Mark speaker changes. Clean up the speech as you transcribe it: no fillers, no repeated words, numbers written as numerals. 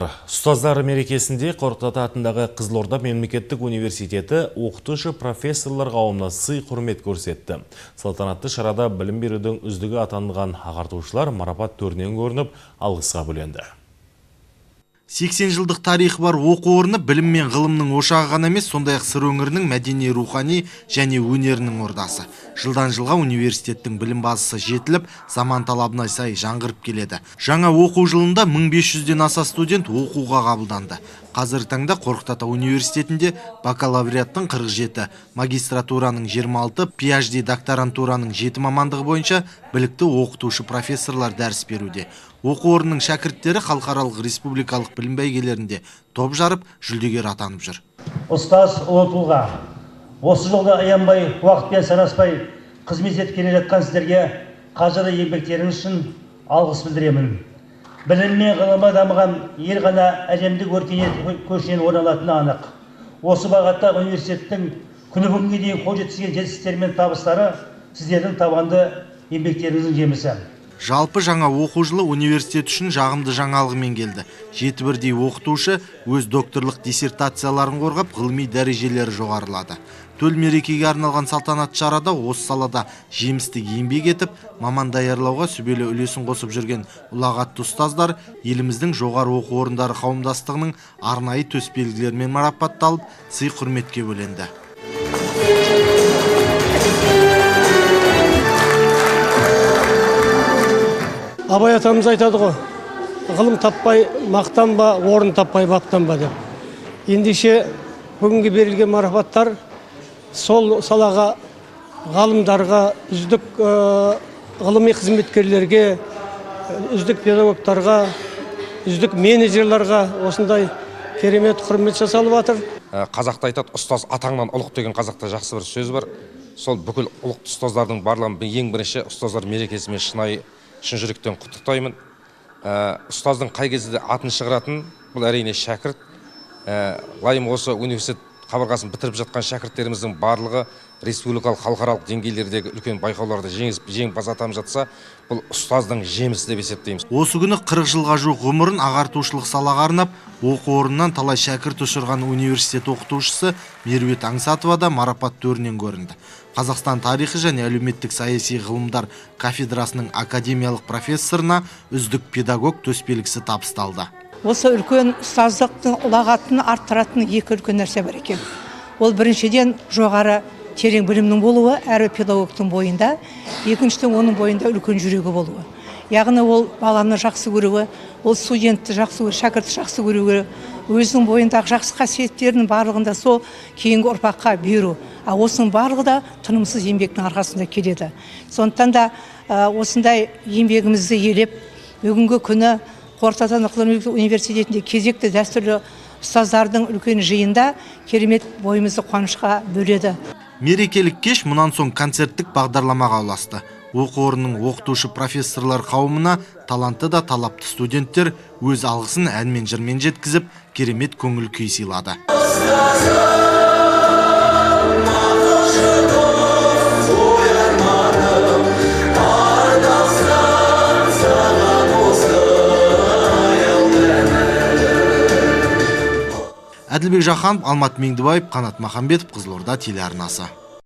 Speaker 1: Ұстаздар мерекесінде Қорқыт Ата атындағы Қызылорда мемлекеттік университеті оқытушы профессорлар қауымына сый құрмет көрсетті. Салтанатты шарада білім берудің үздігі атанған ағартушылар марапат төрінен көрініп, алғысқа бөленді.
Speaker 2: 80 жылдық тарихы бар оқу орны білім мен ғылымның ошағы ғана емес, сондай-ақ сыр өңірінің мәдени, рухани және өнерінің ордасы. Жылдан жылға университеттің білім базасы жетіліп, заман талабына сай жаңғырып келеді. Жаңа оқу жылында 1500-ден аса студент оқуға қабылданды. Қазіргі таңда Қорқыт Ата университетінде бакалавриаттың 47, магистратураның 26, PhD докторантураның 7 мамандығы бойынша білікті оқытушы профессорлар дәріс беруде. Оқу орнының шәкірттері халықаралық республикалық білім бәйгелерінде топ жарып, жүлдегер атанып жүр.
Speaker 3: Ұстаз ұлы тұлға, осы жолда аянбай, уақытпен санаспай қызмет етіп келе жатқан сіздерге қажырлы еңбектеріңіз үшін алғыс білдіремін. Білім мен ғылымы дамыған ел ғана әлемдік өркениет көшінен орын алатыны анық. Осы бағытта университеттің күні бүгінге дейін қол жеткізген жетістіктері мен табыстары сіздердің табанды еңбектеріңіздің жемісі.
Speaker 2: Жалпы жаңа оқу жылы университет үшін жағымды жаңалығымен келді. 7 бірдей оқытушы өз докторлық диссертацияларын қорғап, ғылыми дәрежелері жоғарылады. Төл мерекеге арналған салтанатты шарада осы салада жемісті еңбек етіп, маман даярлауға сүбелі үлесін қосып жүрген ұлағатты ұстаздар еліміздің жоғары оқу орындары қауымдастығының арнайы төсбелгілерімен марапатталып, сый құрметке бөленді.
Speaker 4: Абай атамыз айтады ғой, ғылым таппай мақтанба, орын таппай баптанба деп. Ендеше бүгінгі берілген марапаттар сол салаға, ғалымдарға, үздік ғылыми қызметкерлерге, үздік педагогтарға, үздік менеджерларға осындай керемет құрмет жасалып жатыр.
Speaker 5: Қазақта айтады, ұстаз атаңнан ұлық деген қазақта жақсы бір сөз бар. Сол бүкіл ұлықты ұстаздардың барлығын ең бірінші ұстаздар мерекесімен шын жүректен құттықтаймын. Ұстаздың қай кезде де атын шығаратын, бұл әрине шәкірт. Лайым осы университет қабырғасын бітіріп жатқан шәкірттеріміздің барлығы республикалық халықаралық деңгейлердегі үлкен байқауларда жеңімпаз атанып жатса, бұл ұстаздың жемісі деп есептейміз.
Speaker 2: Осы күні 40 жылға жуық ғұмырын ағартушылық салаға арнап, оқу орнынан талай шәкірт ұшырған университет оқытушысы Меруерт Аңсатова да марапат төрінен көрінді. Қазақстан тарихы және әлеуметтік саяси ғылымдар кафедрасының академиялық профессорына үздік педагог төсбелгісі табысталды.
Speaker 6: Осы үлкен ұстаздықтың ұлағатын арттыратын екі үлкен нәрсе бар екен. Ол біріншіден жоғары терең білімнің болуы әрі педагогтың бойында, екіншіден оның бойында үлкен жүрегі болуы. Яғни ол баланы жақсы көруі, ол студентті жақсы көруі, шәкіртті жақсы көруі, өзінің бойындағы жақсы қасиеттерінің барлығында сол кейінгі ұрпаққа беру. Осының барлығы да тынымсыз еңбектің арқасында келеді. Сондықтан да осындай еңбегімізді елеп, бүгінгі күні Қорқыт Ата университетінде кезекті дәстүрлі ұстаздардың үлкен жиында керемет бойымызды қуанышқа бөледі.
Speaker 2: Мерекелік кеш мұнан соң концерттік бағдарламаға ұласты. Оқу орнының оқытушы профессорлар қауымына талантты да талапты студенттер өз алғысын ән мен жырмен жеткізіп, керемет көңіл күй сыйлады. Әділбек Жақанов, Алмат Меңдібаев, Қанат Махамбетов, Қызылорда телеарнасы.